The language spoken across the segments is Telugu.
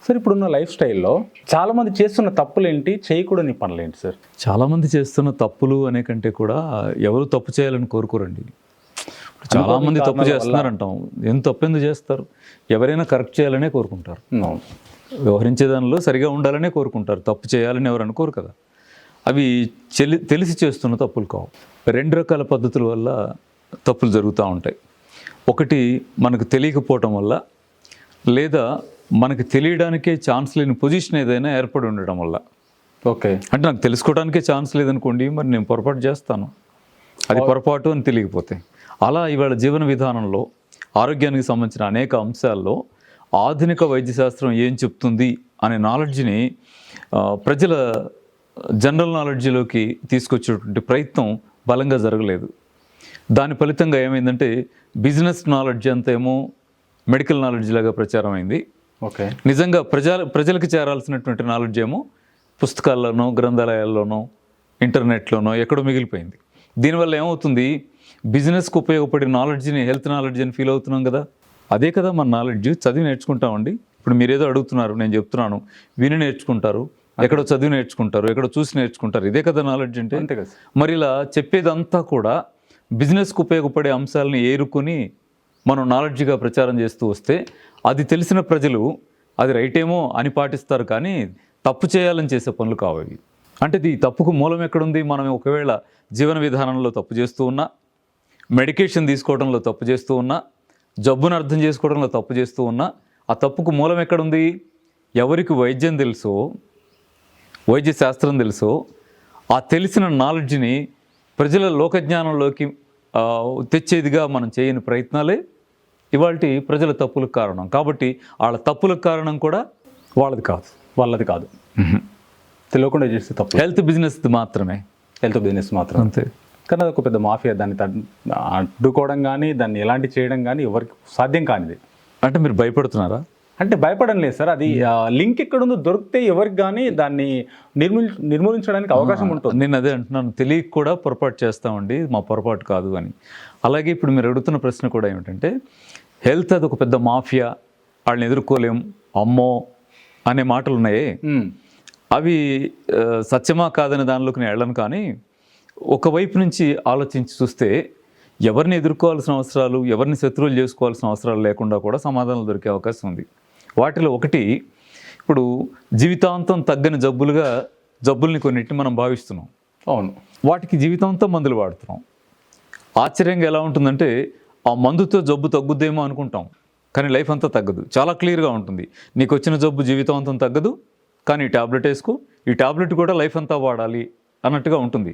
సార్ ఇప్పుడున్న లైఫ్ స్టైల్లో చాలామంది చేస్తున్న తప్పులు ఏంటి, చేయకూడని పనులు ఏంటి సార్? చాలామంది చేస్తున్న తప్పులు అనే కంటే కూడా ఎవరు తప్పు చేయాలని కోరుకోరండి. చాలామంది తప్పు చేస్తున్నారంటాం. ఏం తప్పు ఎందుకు చేస్తారు? ఎవరైనా కరెక్ట్ చేయాలనే కోరుకుంటారు. వ్యవహరించే దానిలో సరిగా ఉండాలనే కోరుకుంటారు. తప్పు చేయాలని ఎవరు అనుకోరు కదా. అవి తెలిసి చేస్తున్న తప్పులు కావు. రెండు రకాల పద్ధతుల వల్ల తప్పులు జరుగుతూ ఉంటాయి. ఒకటి మనకు తెలియకపోవటం వల్ల, లేదా మనకు తెలియడానికే ఛాన్స్ లేని పొజిషన్ ఏదైనా ఏర్పడి ఉండడం వల్ల. ఓకే, అంటే నాకు తెలుసుకోవడానికే ఛాన్స్ లేదనుకోండి, మరి నేను పొరపాటు చేస్తాను. అది పొరపాటు అని తెలియకపోతే. అలా ఇవాళ జీవన విధానంలో ఆరోగ్యానికి సంబంధించిన అనేక అంశాల్లో ఆధునిక వైద్యశాస్త్రం ఏం చెప్తుంది అనే నాలెడ్జ్ని ప్రజల జనరల్ నాలెడ్జ్లోకి తీసుకొచ్చేటువంటి ప్రయత్నం బలంగా జరగలేదు. దాని ఫలితంగా ఏమైందంటే బిజినెస్ నాలెడ్జ్ అంతేమో మెడికల్ నాలెడ్జ్ లాగా ప్రచారం అయింది. ఓకే, నిజంగా ప్రజలకు చేరాల్సినటువంటి నాలెడ్జ్ ఏమో పుస్తకాల్లోనో, గ్రంథాలయాల్లోనో, ఇంటర్నెట్లోనో ఎక్కడో మిగిలిపోయింది. దీనివల్ల ఏమవుతుంది, బిజినెస్కి ఉపయోగపడే నాలెడ్జ్ని హెల్త్ నాలెడ్జ్ అని ఫీల్ అవుతున్నాం కదా. అదే కదా మన నాలెడ్జ్. చదివి నేర్చుకుంటామండి. ఇప్పుడు మీరేదో అడుగుతున్నారు, నేను చెప్తున్నాను, విని నేర్చుకుంటారు, ఎక్కడో చదివి నేర్చుకుంటారు, ఎక్కడో చూసి నేర్చుకుంటారు. ఇదే కదా నాలెడ్జ్ అంటే. అంతే కదా. మరి ఇలా చెప్పేదంతా కూడా బిజినెస్కి ఉపయోగపడే అంశాలను ఏరుకొని మనం నాలెడ్జ్గా ప్రచారం చేస్తూ వస్తే అది తెలిసిన ప్రజలు అది రైట్ ఏమో అని పాటిస్తారు, కానీ తప్పు చేయాలని చేసే పనులు కావాలి. అంటే ఈ తప్పుకు మూలం ఎక్కడుంది? మనం ఒకవేళ జీవన విధానంలో తప్పు చేస్తూ ఉన్నా, మెడికేషన్ తీసుకోవడంలో తప్పు చేస్తూ ఉన్నా, జబ్బును అర్థం చేసుకోవడంలో తప్పు చేస్తూ ఉన్నా, ఆ తప్పుకు మూలం ఎక్కడుంది? ఎవరికి వైద్యం తెలుసో, వైద్య శాస్త్రం తెలుసో, ఆ తెలిసిన నాలెడ్జ్ని ప్రజల లోకజ్ఞానంలోకి తెచ్చేదిగా మనం చేయని ప్రయత్నాలే ఇవాల్టి ప్రజల తప్పులకు కారణం. కాబట్టి వాళ్ళ తప్పులకు కారణం కూడా వాళ్ళది కాదు, తెలియకుండా చేస్తే తప్పు. హెల్త్ బిజినెస్ మాత్రమే. హెల్త్ బిజినెస్ మాత్రం అంతే. కానీ అది ఒక పెద్ద మాఫియా. దాన్ని అడ్డుకోవడం కానీ, దాన్ని ఎలాంటి చేయడం కానీ ఎవరికి సాధ్యం కానిది. అంటే మీరు భయపడుతున్నారా? అంటే భయపడడం లేదు సార్. అది లింక్ ఎక్కడుందో దొరికితే ఎవరికి కానీ దాన్ని నిర్మూలించడానికి అవకాశం ఉంటుంది. నేను అదే అంటున్నాను, తెలియక కూడా పొరపాటు చేస్తామండి, మా పొరపాటు కాదు అని. అలాగే ఇప్పుడు మీరు అడుగుతున్న ప్రశ్న కూడా ఏమిటంటే, హెల్త్ అది ఒక పెద్ద మాఫియా, వాళ్ళని ఎదుర్కోలేం, అమ్మో అనే మాటలు ఉన్నాయే, అవి సత్యమా కాదనే దానిలోకి నేను వెళ్ళను. కానీ ఒకవైపు నుంచి ఆలోచించి చూస్తే ఎవరిని ఎదుర్కోవాల్సిన అవసరాలు, ఎవరిని శత్రువులు చేసుకోవాల్సిన అవసరాలు లేకుండా కూడా సమాధానాలు దొరికే అవకాశం ఉంది. వాటిలో ఒకటి, ఇప్పుడు జీవితాంతం తగ్గని జబ్బుల్ని కొన్నిటిని మనం భావిస్తున్నాం. అవును, వాటికి జీవితాంతం మందులు వాడుతున్నాం. ఆశ్చర్యంగా ఎలా ఉంటుందంటే, ఆ మందుతో జబ్బు తగ్గుద్దేమో అనుకుంటాం, కానీ లైఫ్ అంతా తగ్గదు. చాలా క్లియర్గా ఉంటుంది, నీకు వచ్చిన జబ్బు జీవితాంతం తగ్గదు, కానీ ఈ టాబ్లెట్ వేసుకో, ఈ టాబ్లెట్ కూడా లైఫ్ అంతా వాడాలి అన్నట్టుగా ఉంటుంది.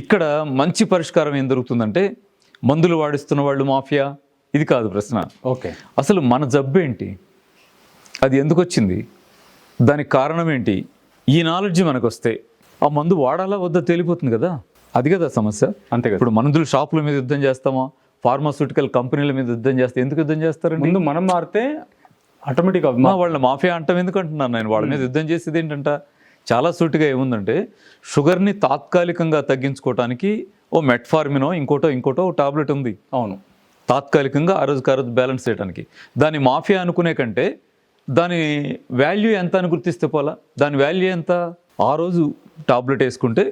ఇక్కడ మంచి పరిష్కారం ఏం దొరుకుతుందంటే, మందులు వాడిస్తున్న వాళ్ళు మాఫియా, ఇది కాదు ప్రశ్న. ఓకే, అసలు మన జబ్బు ఏంటి, అది ఎందుకు వచ్చింది, దానికి కారణం ఏంటి, ఈ నాలెడ్జ్ మనకు వస్తే ఆ మందు వాడాలా వద్దా తేలిపోతుంది కదా. అది కదా సమస్య. అంతే కదా. ఇప్పుడు మందులు షాపుల మీద యుద్ధం చేస్తామా, ఫార్మాస్యూటికల్ కంపెనీల మీద యుద్ధం చేస్తే ఎందుకు యుద్ధం చేస్తారండి? ముందు మనం మారితే ఆటోమేటిక్గా వాళ్ళ మాఫియా అంటాం ఎందుకు అంటున్నాను నేను. వాళ్ళ మీద యుద్ధం చేసేది ఏంటంట, చాలా సూటిగా ఏముందంటే, షుగర్ని తాత్కాలికంగా తగ్గించుకోవడానికి ఓ మెట్ఫార్మినో ఇంకోటో టాబ్లెట్ ఉంది. అవును, తాత్కాలికంగా ఆ రోజు బ్యాలెన్స్ చేయడానికి. దాని మాఫియా అనుకునే కంటే దాని వాల్యూ ఎంత అని గుర్తిస్తే పోలా. దాని వాల్యూ ఎంత? ఆ రోజు టాబ్లెట్ వేసుకుంటే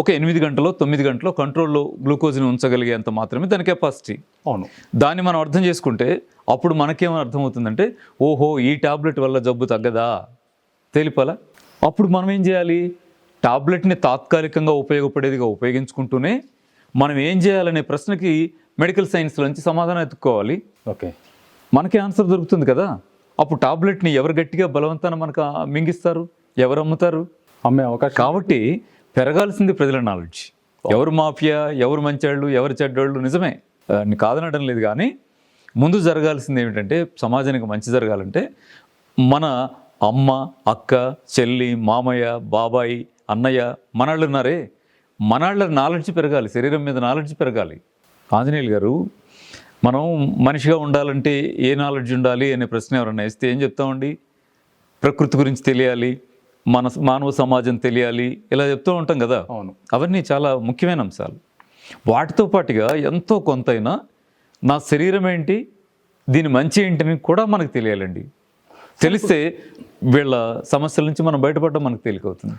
ఒక 8 గంటలో 9 గంటలో కంట్రోల్లో గ్లూకోజ్ని ఉంచగలిగేంత మాత్రమే దాని కెపాసిటీ. అవును, దాన్ని మనం అర్థం చేసుకుంటే అప్పుడు మనకేమో అర్థమవుతుందంటే, ఓహో ఈ టాబ్లెట్ వల్ల జబ్బు తగ్గదా తేలిపాలా. అప్పుడు మనం ఏం చేయాలి, టాబ్లెట్ని తాత్కాలికంగా ఉపయోగపడేదిగా ఉపయోగించుకుంటూనే మనం ఏం చేయాలనే ప్రశ్నకి మెడికల్ సైన్స్లోంచి సమాధానం ఎత్తుక్కోవాలి. ఓకే, మనకి ఆన్సర్ దొరుకుతుంది కదా. అప్పుడు టాబ్లెట్ని ఎవరు గట్టిగా బలవంతాన మనకు మింగిస్తారు, ఎవరు అమ్ముతారు? అమ్మే అవకాశం. కాబట్టి పెరగాల్సింది ప్రజల నాలెడ్జ్. ఎవరు మాఫియా, ఎవరు మంచివాళ్ళు, ఎవరు చెడ్డోళ్ళు, నిజమే కాదనడం లేదు. కానీ ముందు జరగాల్సింది ఏమిటంటే, సమాజానికి మంచి జరగాలంటే మన అమ్మ, అక్క, చెల్లి, మామయ్య, బాబాయి, అన్నయ్య, మనాళ్ళు ఉన్నారే, మనాళ్ళ నాలెడ్జ్ పెరగాలి, శరీరం మీద నాలెడ్జ్ పెరగాలి. ఆంజనేయులు గారు, మనం మనిషిగా ఉండాలంటే ఏ నాలెడ్జ్ ఉండాలి అనే ప్రశ్న ఎవరన్నా వేస్తే ఏం చెప్తామండి? ప్రకృతి గురించి తెలియాలి, మానవ సమాజం తెలియాలి, ఇలా చెప్తూ ఉంటాం కదా. అవును, అవన్నీ చాలా ముఖ్యమైన అంశాలు. వాటితో పాటుగా ఎంతో కొంతైనా నా శరీరం ఏంటి, దీని మంచి ఏంటిని కూడా మనకు తెలియాలండి. తెలిస్తే వీళ్ళ సమస్యల నుంచి మనం బయటపడడం మనకు తేలికవుతుంది.